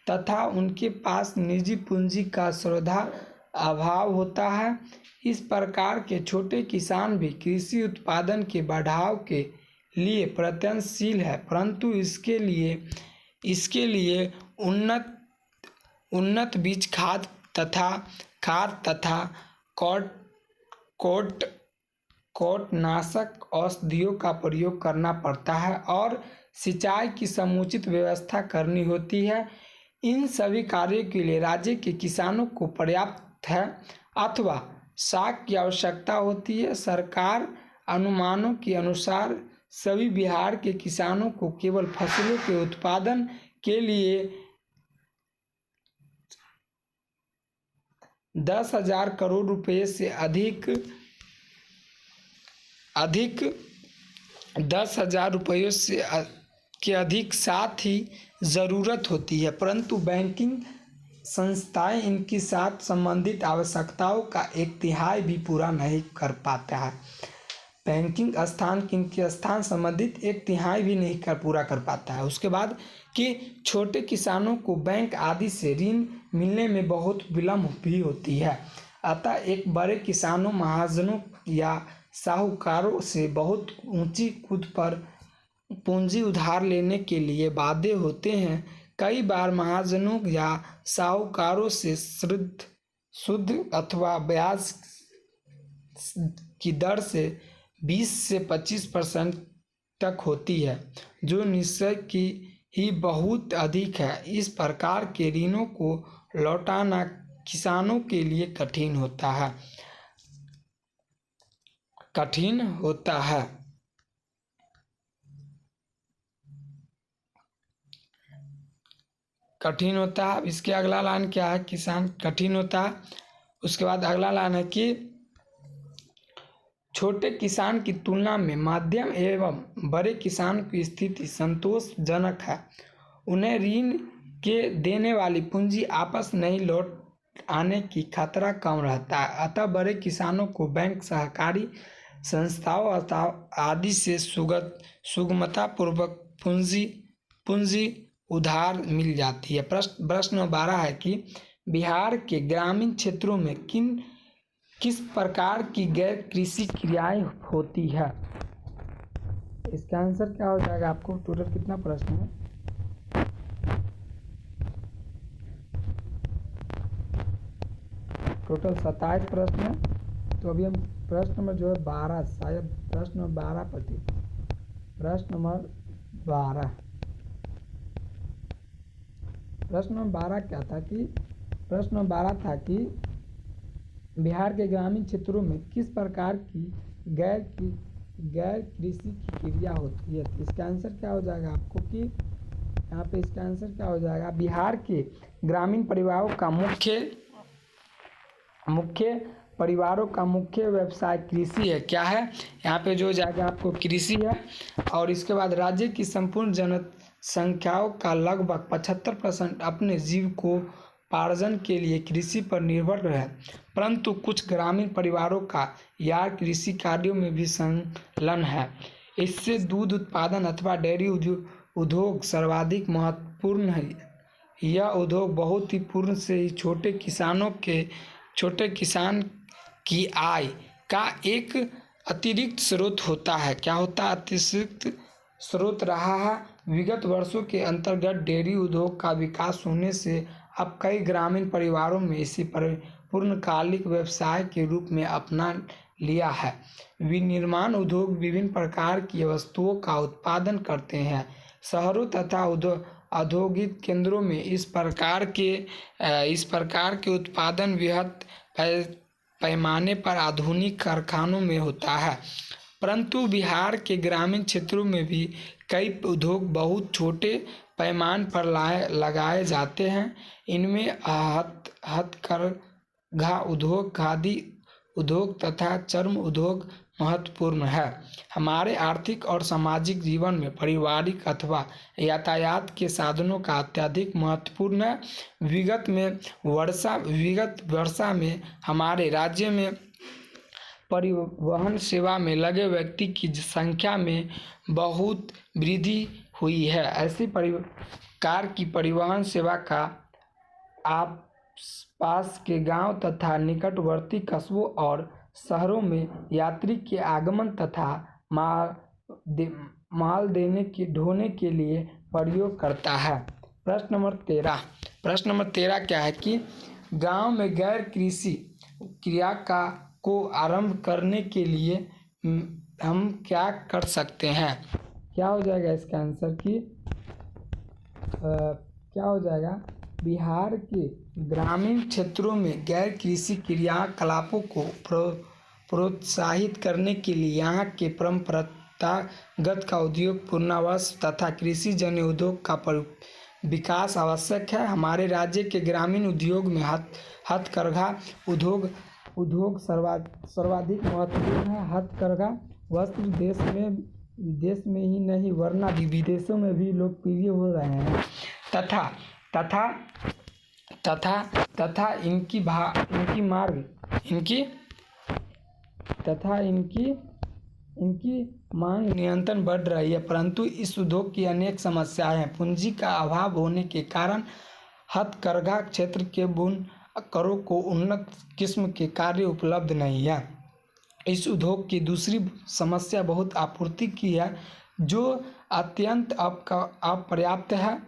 तथा उनके पास निजी पूंजी का सर्वथा अभाव होता है। इस प्रकार के छोटे किसान भी कृषि उत्पादन के बढ़ाव के लिए प्रयत्नशील है, परंतु इसके लिए उन्नत बीज खाद तथा कीटनाशक औषधियों का प्रयोग करना पड़ता है और सिंचाई की समुचित व्यवस्था करनी होती है। इन सभी कार्यों के लिए राज्य के किसानों को पर्याप्त है अथवा साख की आवश्यकता होती है। सरकार अनुमानों के अनुसार सभी बिहार के किसानों को केवल फसलों के उत्पादन के लिए 10,000 करोड़ रुपए से अधिक 10,000 रुपयों से के अधिक साथ ही ज़रूरत होती है, परंतु बैंकिंग संस्थाएं इनके साथ संबंधित आवश्यकताओं का 1/3 भी पूरा नहीं कर पाता है। बैंकिंग स्थान संबंधित 1/3 भी नहीं पूरा कर पाता है। उसके बाद कि छोटे किसानों को बैंक आदि से ऋण मिलने में बहुत विलम्ब भी होती है, अतः एक बड़े किसानों, महाजनों या साहूकारों से बहुत ऊंची कूद पर पूंजी उधार लेने के लिए बाध्य होते हैं। कई बार महाजनों या साहूकारों से शुद्ध अथवा ब्याज की दर से 20 से 25% तक होती है, जो निश्चय की ही बहुत अधिक है। इस प्रकार के ऋणों को लौटाना किसानों के लिए कठिन होता है। इसके अगला लाइन क्या है, किसान कठिन होता है। उसके बाद अगला लाइन है कि छोटे किसान की तुलना में मध्यम एवं बड़े किसान की स्थिति संतोषजनक है। उन्हें ऋण के देने वाली पूंजी आपस नहीं लौट आने की खतरा कम रहता है, अतः बड़े किसानों को बैंक, सहकारी संस्थाओं आदि से सुगमतापूर्वक पूंजी उधार मिल जाती है। प्रश्न 12 है कि बिहार के ग्रामीण क्षेत्रों में किस प्रकार की गैर कृषि क्रियाएं होती है। इसका आंसर क्या हो जाएगा आपको। टोटल कितना प्रश्न है, टोटल 27 प्रश्न है। तो अभी हम प्रश्न नंबर जो है 12, शायद प्रश्न नंबर 12 पर थी। प्रश्न नंबर 12 क्या था कि प्रश्न नंबर 12 था कि बिहार के ग्रामीण क्षेत्रों में किस प्रकार की गैर कृषि की क्रिया होती है। तो इसका आंसर क्या हो जाएगा आपको कि यहाँ पे इसका आंसर क्या हो जाएगा, बिहार के ग्रामीण परिवारों का मुख्य व्यवसाय कृषि है। क्या है यहाँ पे जो जाएगा आपको कृषि है। और इसके बाद राज्य की संपूर्ण जनसंख्याओं का लगभग 75% अपने जीविकोपार्जन के लिए कृषि पर निर्भर है, परंतु कुछ ग्रामीण परिवारों का यह कृषि कार्यों में भी संलग्न है। इससे दूध उत्पादन अथवा डेयरी उद्योग सर्वाधिक महत्वपूर्ण है। यह उद्योग बहुत ही पूर्ण से ही छोटे किसान की आय का एक अतिरिक्त स्रोत होता है। क्या होता है, अतिरिक्त स्रोत रहा है। विगत वर्षों के अंतर्गत डेयरी उद्योग का विकास होने से अब कई ग्रामीण परिवारों में इसे पूर्णकालिक व्यवसाय के रूप में अपना लिया है। विनिर्माण उद्योग विभिन्न प्रकार की वस्तुओं का उत्पादन करते हैं। शहरों तथा औद्योगिक केंद्रों में इस प्रकार के उत्पादन वृहद पैमाने पर आधुनिक कारखानों में होता है, परंतु बिहार के ग्रामीण क्षेत्रों में भी कई उद्योग बहुत छोटे पैमाने पर लगाए जाते हैं। इनमें हथकरघा उद्योग, खादी उद्योग तथा चर्म उद्योग महत्वपूर्ण है। हमारे आर्थिक और सामाजिक जीवन में पारिवारिक अथवा यातायात के साधनों का अत्यधिक महत्वपूर्ण है। विगत वर्षा में हमारे राज्य में परिवहन सेवा में लगे व्यक्ति की संख्या में बहुत वृद्धि हुई है। ऐसी प्रकार की परिवहन सेवा का आसपास के गांव तथा निकटवर्ती कस्बों और शहरों में यात्री के आगमन तथा माल ढोने के लिए प्रयोग करता है। प्रश्न नंबर 13 क्या है कि गांव में गैर कृषि क्रिया को आरंभ करने के लिए हम क्या कर सकते हैं? क्या हो जाएगा इसका आंसर कि क्या हो जाएगा? बिहार के ग्रामीण क्षेत्रों में गैर कृषि क्रियाकलापों को प्रोत्साहित करने के लिए यहाँ के परंपरागत का उद्योग पूर्वाभ्यास तथा कृषि जन्य उद्योग का विकास आवश्यक है। हमारे राज्य के ग्रामीण उद्योग में हथकरघा उद्योग सर्वाधिक महत्वपूर्ण है। हथकरघा वस्त्र देश में ही नहीं वरना विदेशों में भी लोकप्रिय हो रहे हैं तथा इनकी मांग निरंतर बढ़ रही है। परंतु इस उद्योग की अनेक समस्याएं हैं। पूंजी का अभाव होने के कारण हथकरघा क्षेत्र के बुनकरों को उन्नत किस्म के कार्य उपलब्ध नहीं है। इस उद्योग की दूसरी समस्या बहुत आपूर्ति की है, जो अत्यंत अपर्याप्त है।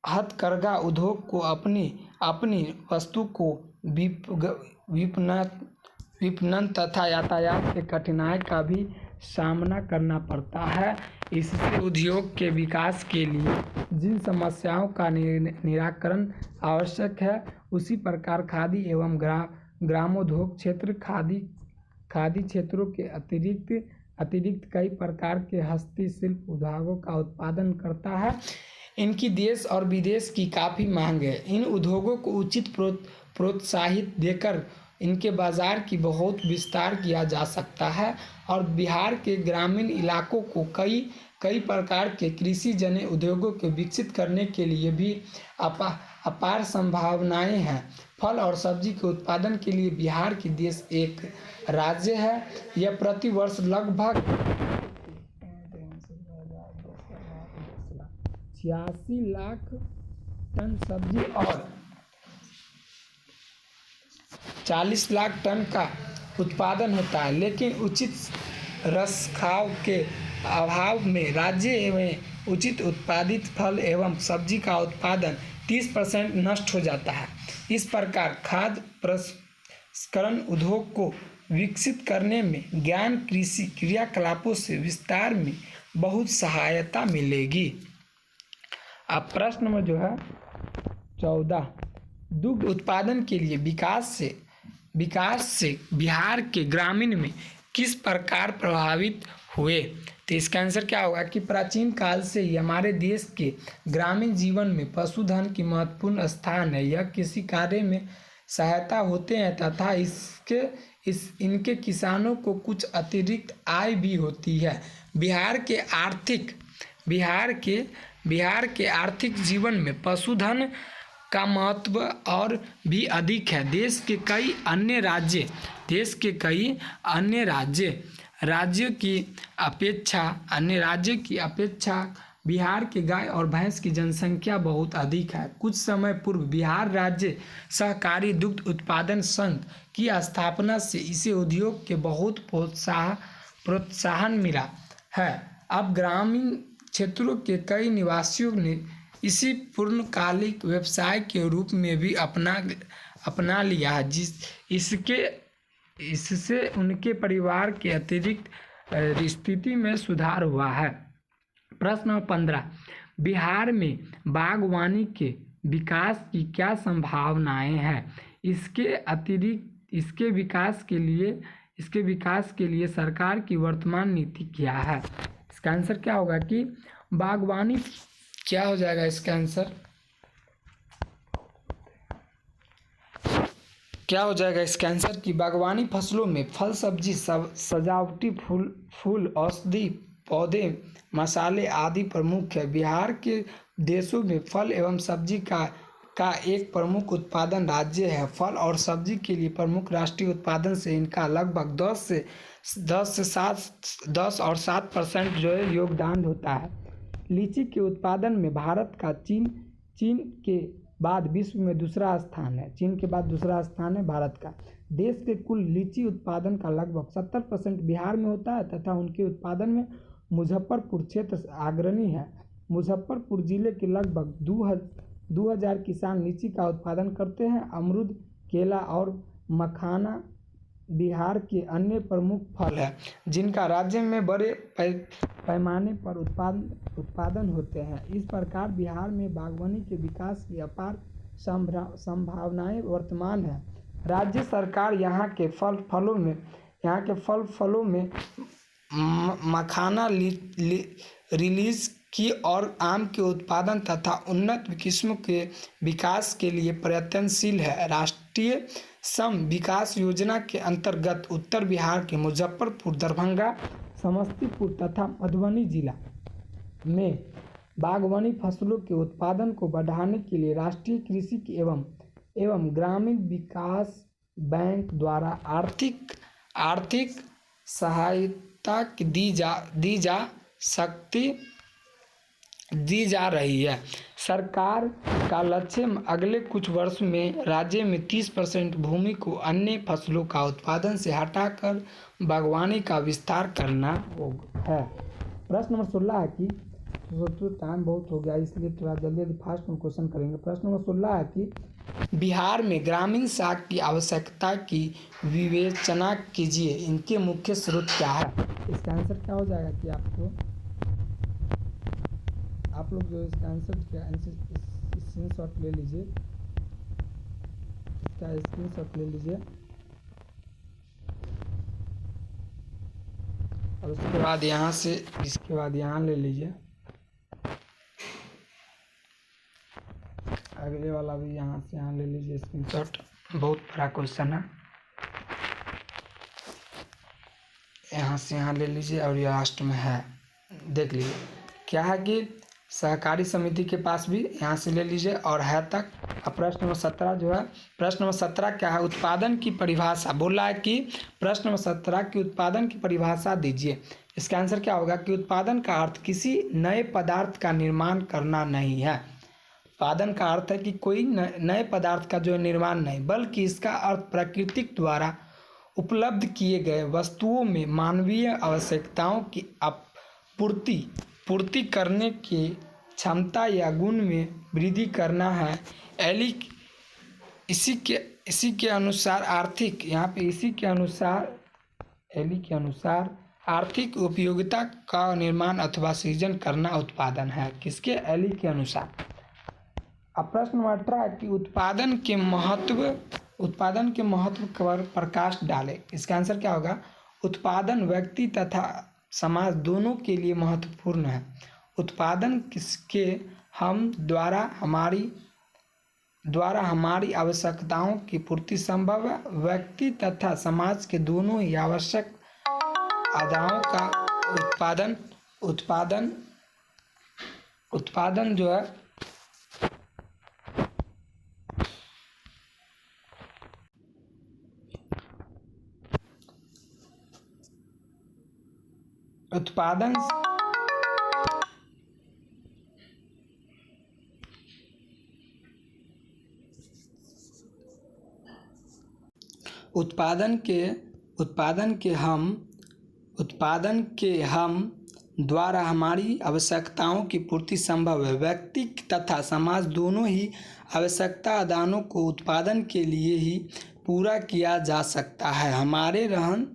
हथकरघा उद्योग को अपनी वस्तु को विपणन तथा यातायात के कठिनाई का भी सामना करना पड़ता है। इससे उद्योग के विकास के लिए जिन समस्याओं का निराकरण आवश्यक है, उसी प्रकार खादी एवं ग्रामोद्योग क्षेत्र खादी क्षेत्रों के अतिरिक्त कई प्रकार के हस्तशिल्प उद्योगों का उत्पादन करता है। इनकी देश और विदेश की काफ़ी मांग है। इन उद्योगों को उचित प्रोत्साहित देकर इनके बाजार की बहुत विस्तार किया जा सकता है और बिहार के ग्रामीण इलाकों को कई प्रकार के कृषि जन्य उद्योगों को विकसित करने के लिए भी अपार संभावनाएं हैं। फल और सब्जी के उत्पादन के लिए बिहार की देश एक राज्य है। यह प्रति वर्ष लगभग 86 लाख टन सब्जी और 40 लाख टन का उत्पादन होता है, लेकिन उचित रखरखाव के अभाव में राज्य में उचित उत्पादित फल एवं सब्जी का उत्पादन 30% नष्ट हो जाता है। इस प्रकार खाद्य प्रसंस्करण उद्योग को विकसित करने में ज्ञान कृषि क्रियाकलापों से विस्तार में बहुत सहायता मिलेगी। अब प्रश्न में जो है 14, दुग्ध उत्पादन के लिए विकास से बिहार के ग्रामीण में किस प्रकार प्रभावित हुए? तो इसका आंसर क्या होगा कि प्राचीन काल से ही हमारे देश के ग्रामीण जीवन में पशुधन की महत्वपूर्ण स्थान है। यह किसी कार्य में सहायता होते हैं तथा इनके किसानों को कुछ अतिरिक्त आय भी होती है। बिहार के आर्थिक जीवन में पशुधन का महत्व और भी अधिक है। देश के कई अन्य राज्यों की अपेक्षा बिहार के गाय और भैंस की जनसंख्या बहुत अधिक है। कुछ समय पूर्व बिहार राज्य सहकारी दुग्ध उत्पादन संघ की स्थापना से इसे उद्योग के बहुत प्रोत्साहन मिला है। अब ग्रामीण क्षेत्रों के कई निवासियों ने इसी पूर्णकालिक व्यवसाय के रूप में भी अपना लिया है, इससे उनके परिवार के अतिरिक्त स्थिति में सुधार हुआ है। प्रश्न 15, बिहार में बागवानी के विकास की क्या संभावनाएं हैं? इसके विकास के लिए सरकार की वर्तमान नीति क्या है? इसका आंसर क्या होगा कि बागवानी क्या हो जाएगा इसका आंसर? क्या हो जाएगा इसका आंसर कि बागवानी फसलों में फल, सब्जी, सजावटी फूल, औषधि पौधे, मसाले आदि प्रमुख है। बिहार के देशों में फल एवं सब्जी का एक प्रमुख उत्पादन राज्य है। फल और सब्जी के लिए प्रमुख राष्ट्रीय उत्पादन से इनका लगभग 10 और 7% जो है योगदान होता है। लीची के उत्पादन में भारत का चीन के बाद विश्व में दूसरा स्थान है। चीन के बाद दूसरा स्थान है भारत का। देश के कुल लीची उत्पादन का लगभग 70% बिहार में होता है तथा उनके उत्पादन में मुजफ्फरपुर क्षेत्र अग्रणी है। मुजफ्फरपुर जिले के लगभग 2000 किसान लीची का उत्पादन करते हैं। अमरूद, केला और मखाना बिहार के अन्य प्रमुख फल हैं जिनका राज्य में बड़े पैमाने पर उत्पादन होते हैं। इस प्रकार बिहार में बागवानी के विकास की अपार संभावनाएं वर्तमान है। राज्य सरकार यहाँ के फल फलों में मखाना रिलीज की और आम के उत्पादन तथा उन्नत किस्म के विकास के लिए प्रयत्नशील है। राष्ट्रीय सम विकास योजना के अंतर्गत उत्तर बिहार के मुजफ्फरपुर, दरभंगा, समस्तीपुर तथा मधुबनी जिला में बागवानी फसलों के उत्पादन को बढ़ाने के लिए राष्ट्रीय कृषि एवं ग्रामीण विकास बैंक द्वारा आर्थिक सहायता दी जा रही है। सरकार का लक्ष्य अगले कुछ वर्ष में राज्य में 30% भूमि को अन्य फसलों का उत्पादन से हटाकर बागवानी का विस्तार करना है। प्रश्न नंबर 16 है कि टाइम बहुत हो गया इसलिए थोड़ा जल्दी फास्ट में क्वेश्चन करेंगे। प्रश्न नंबर 16 है कि बिहार में ग्रामीण साग की आवश्यकता की विवेचना कीजिए। इनके मुख्य स्रोत क्या है? इसका आंसर क्या हो जाएगा कि आप लोग जो इसका आंसर स्क्रीनशॉट ले लीजिए, इसका स्क्रीनशॉट ले लीजिए और उसके बाद यहाँ ले लीजिए। अगले वाला भी यहाँ ले लीजिए स्क्रीनशॉट। बहुत बड़ा क्वेश्चन है, यहाँ ले लीजिए और ये लास्ट में है, देख लीजिए। क्या है कि सहकारी समिति के पास भी यहाँ से ले लीजिए और है तक। अब प्रश्न नंबर 17 जो है, प्रश्न नंबर 17 क्या है? उत्पादन की परिभाषा बोला है कि प्रश्न नंबर 17 की उत्पादन की परिभाषा दीजिए। इसका आंसर क्या होगा कि उत्पादन का अर्थ किसी नए पदार्थ का निर्माण करना नहीं है। उत्पादन का अर्थ है कि कोई नए पदार्थ का जो निर्माण नहीं, बल्कि इसका अर्थ प्रकृति द्वारा उपलब्ध किए गए वस्तुओं में मानवीय आवश्यकताओं की पूर्ति करने की क्षमता या गुण में वृद्धि करना है। इसी के अनुसार आर्थिक उपयोगिता का निर्माण अथवा सृजन करना उत्पादन है। किसके? एली के अनुसार। अब प्रश्न नंबर 18 कि उत्पादन के महत्व पर प्रकाश डालें। इसका आंसर क्या होगा? उत्पादन व्यक्ति तथा समाज दोनों के लिए महत्वपूर्ण है। उत्पादन किसके द्वारा हमारी आवश्यकताओं की पूर्ति संभव है। व्यक्ति तथा समाज के दोनों ही आवश्यक आदायों का उत्पादन जो है उत्पादन के हम द्वारा हमारी आवश्यकताओं की पूर्ति संभव है। व्यक्ति तथा समाज दोनों ही आवश्यकता आदानों को उत्पादन के लिए ही पूरा किया जा सकता है। हमारे रहन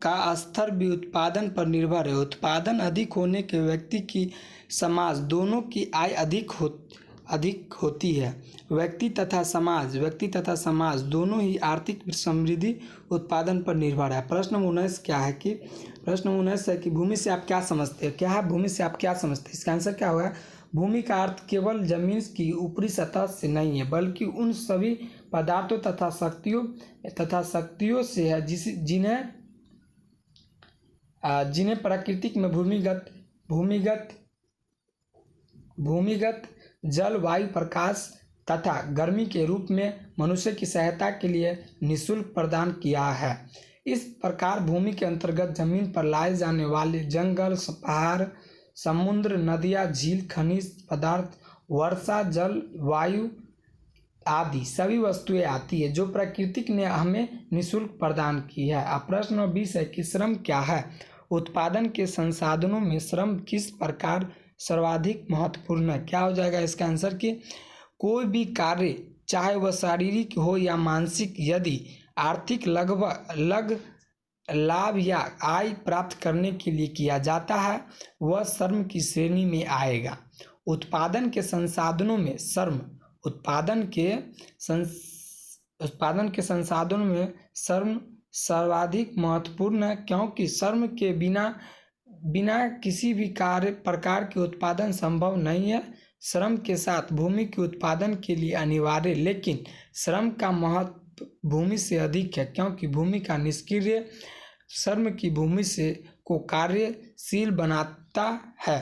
का स्तर भी उत्पादन पर निर्भर है। उत्पादन अधिक होने के व्यक्ति की समाज दोनों की आय अधिक होती है। व्यक्ति तथा समाज दोनों ही आर्थिक समृद्धि उत्पादन पर निर्भर है। प्रश्न 19 क्या है कि भूमि से आप क्या समझते हैं? क्या है भूमि से आप क्या समझते हैं? इसका आंसर क्या होगा? भूमि का अर्थ केवल जमीन की ऊपरी सतह से नहीं है, बल्कि उन सभी पदार्थों तथा शक्तियों से है जिन्हें प्राकृतिक में भूमिगत जल, वायु, प्रकाश तथा गर्मी के रूप में मनुष्य की सहायता के लिए निःशुल्क प्रदान किया है। इस प्रकार भूमि के अंतर्गत जमीन पर लाए जाने वाले जंगल, पहाड़, समुद्र, नदियाँ, झील, खनिज पदार्थ, वर्षा जल, वायु आदि सभी वस्तुएं आती है जो प्रकृति ने हमें निःशुल्क प्रदान की है। अब प्रश्न 20 है कि श्रम क्या है? उत्पादन के संसाधनों में श्रम किस प्रकार सर्वाधिक महत्वपूर्ण है? क्या हो जाएगा इसका आंसर? कि कोई भी कार्य चाहे वह शारीरिक हो या मानसिक, यदि आर्थिक लाभ या आय प्राप्त करने के लिए किया जाता है, वह श्रम की श्रेणी में आएगा। उत्पादन के संसाधनों में श्रम सर्वाधिक महत्वपूर्ण है, क्योंकि श्रम के बिना किसी भी प्रकार के उत्पादन संभव नहीं है। श्रम के साथ भूमि के उत्पादन के लिए अनिवार्य, लेकिन श्रम का महत्व भूमि से अधिक है, क्योंकि भूमि का निष्क्रिय श्रम की भूमि को कार्यशील बनाता है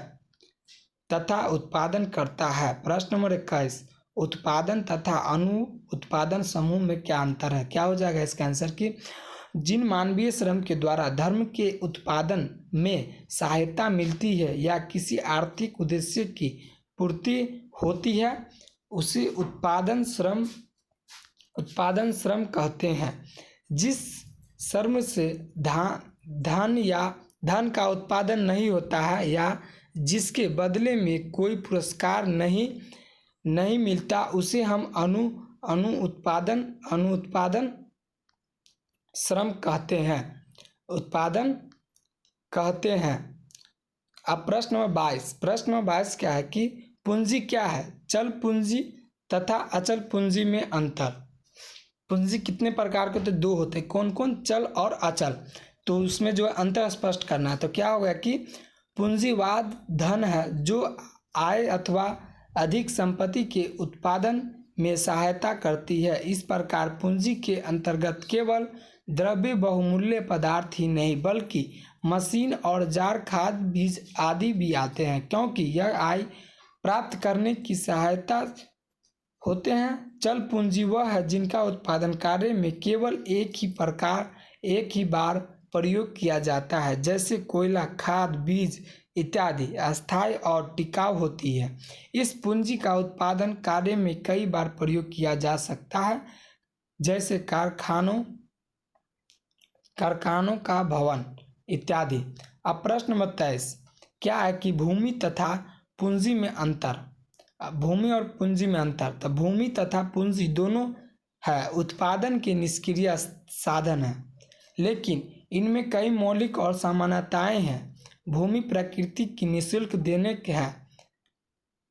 तथा उत्पादन करता है। प्रश्न नंबर 21, उत्पादन तथा अनु उत्पादन समूह में क्या अंतर है? क्या हो जाएगा इसका आंसर? कि जिन मानवीय श्रम के द्वारा धर्म के उत्पादन में सहायता मिलती है या किसी आर्थिक उद्देश्य की पूर्ति होती है, उसे उत्पादन श्रम कहते हैं। जिस श्रम से धन का उत्पादन नहीं होता है या जिसके बदले में कोई पुरस्कार नहीं मिलता, उसे हम अनु उत्पादन श्रम कहते हैं। अब प्रश्न नंबर 22 क्या है कि पूंजी क्या है? चल पूंजी तथा अचल पूंजी में अंतर। पूंजी कितने प्रकार के होते? 2 होते। कौन कौन? चल और अचल। तो उसमें जो अंतर स्पष्ट करना है। तो क्या होगा कि पूंजीवाद धन है जो आय अथवा अधिक संपत्ति के उत्पादन में सहायता करती है। इस प्रकार पूंजी के अंतर्गत केवल द्रव्य बहुमूल्य पदार्थ ही नहीं, बल्कि मशीन, औजार, खाद, बीज आदि भी आते हैं, क्योंकि यह आय प्राप्त करने की सहायता होते हैं। चल पूंजी वह है जिनका उत्पादन कार्य में केवल एक ही बार प्रयोग किया जाता है, जैसे कोयला, खाद, बीज इत्यादि अस्थायी और टिकाऊ होती है। इस पूंजी का उत्पादन कार्य में कई बार प्रयोग किया जा सकता है, जैसे कारखानों का भवन इत्यादि। अब प्रश्न नंबर 23 क्या है कि भूमि तथा पूंजी में अंतर। भूमि और पूंजी में अंतर। तो भूमि तथा पूंजी दोनों है उत्पादन के निष्क्रिय साधन है, लेकिन इनमें कई मौलिक और समानताएं हैं। भूमि प्रकृति की निःशुल्क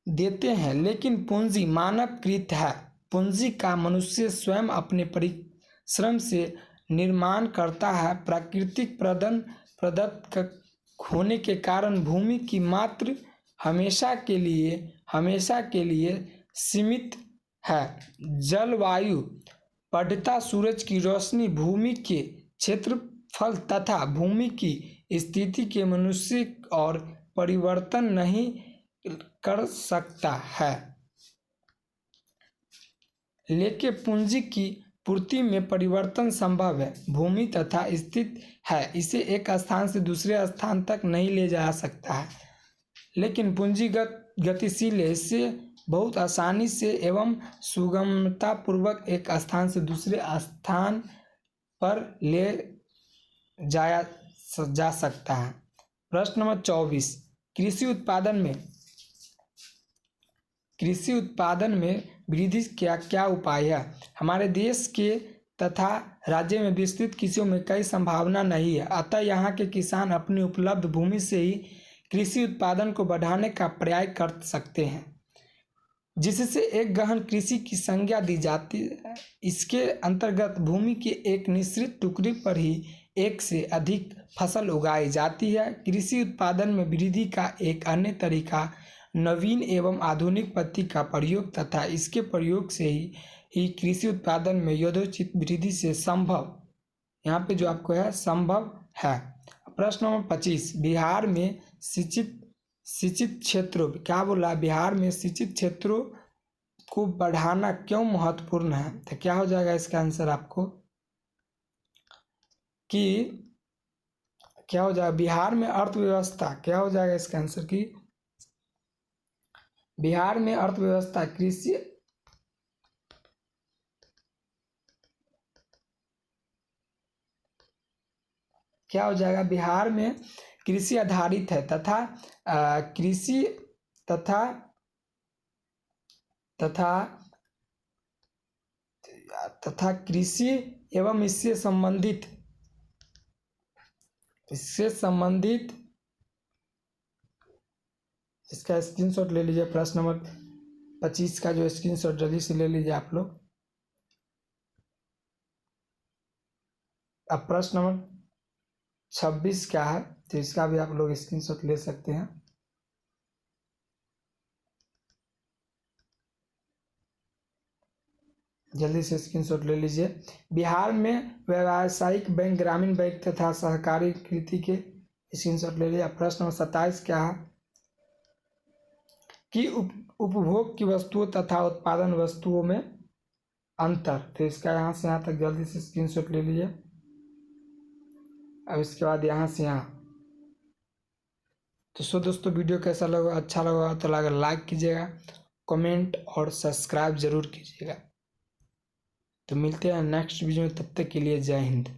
देते हैं, लेकिन पूंजी मानवकृत है। पूंजी का मनुष्य स्वयं अपने परिश्रम से निर्माण करता है। प्राकृतिक प्रदत्त होने के कारण भूमि की मात्रा हमेशा के लिए सीमित है। जलवायु, पड़ता सूरज की रोशनी, भूमि के क्षेत्रफल तथा भूमि की स्थिति के मनुष्य और परिवर्तन नहीं कर सकता है, लेकिन पूंजी की पूर्ति में परिवर्तन संभव है। भूमि तथा स्थित है, इसे एक स्थान से दूसरे स्थान तक नहीं ले जा सकता है, लेकिन पूंजीगत गतिशील है। इसे बहुत आसानी से एवं सुगमतापूर्वक एक स्थान से दूसरे स्थान पर ले जाया जा सकता है। प्रश्न नंबर 24 कृषि उत्पादन में वृद्धि क्या उपाय है। हमारे देश के तथा राज्य में विस्तृत कृषियों में कई संभावना नहीं है, अतः यहाँ के किसान अपनी उपलब्ध भूमि से ही कृषि उत्पादन को बढ़ाने का प्रयास कर सकते हैं। जिससे एक गहन कृषि की संज्ञा दी जाती है। इसके अंतर्गत भूमि के एक निश्चित टुकड़े पर ही एक से अधिक फसल उगाई जाती है। कृषि उत्पादन में वृद्धि का एक अन्य तरीका नवीन एवं आधुनिक पद्धति का प्रयोग तथा इसके प्रयोग से ही कृषि उत्पादन में यथोचित वृद्धि से संभव, यहाँ पे जो आपको है संभव है। प्रश्न नंबर 25, बिहार में सिंचित क्षेत्रों, क्या बोला, बिहार में सिंचित क्षेत्रों को बढ़ाना क्यों महत्वपूर्ण है? तो क्या हो जाएगा इसका आंसर आपको कि क्या हो जाएगा, बिहार में अर्थव्यवस्था, क्या हो जाएगा इसका आंसर कि बिहार में अर्थव्यवस्था कृषि क्या हो जाएगा, बिहार में कृषि आधारित है तथा कृषि तथा तथा तथा कृषि एवं इससे संबंधित इसका स्क्रीनशॉट ले लीजिए। प्रश्न नंबर 25 का जो स्क्रीनशॉट जल्दी से ले लीजिए आप लोग। अब प्रश्न नंबर 26 क्या है, तो इसका भी आप लोग स्क्रीनशॉट ले सकते हैं। जल्दी से स्क्रीनशॉट ले लीजिए। बिहार में व्यावसायिक बैंक, ग्रामीण बैंक तथा सहकारी कृषि के स्क्रीनशॉट ले लीजिए। प्रश्न नंबर 27 क्या है कि उपभोग की वस्तुओं तथा उत्पादन वस्तुओं में अंतर, तो इसका यहाँ से यहाँ तक जल्दी से स्क्रीनशॉट ले लीजिए। अब इसके बाद यहाँ से यहाँ। तो दोस्तों वीडियो कैसा लगा, अच्छा लगा तो लाइक कीजिएगा, कमेंट और सब्सक्राइब जरूर कीजिएगा। तो मिलते हैं नेक्स्ट वीडियो में, तब तक के लिए जय हिंद।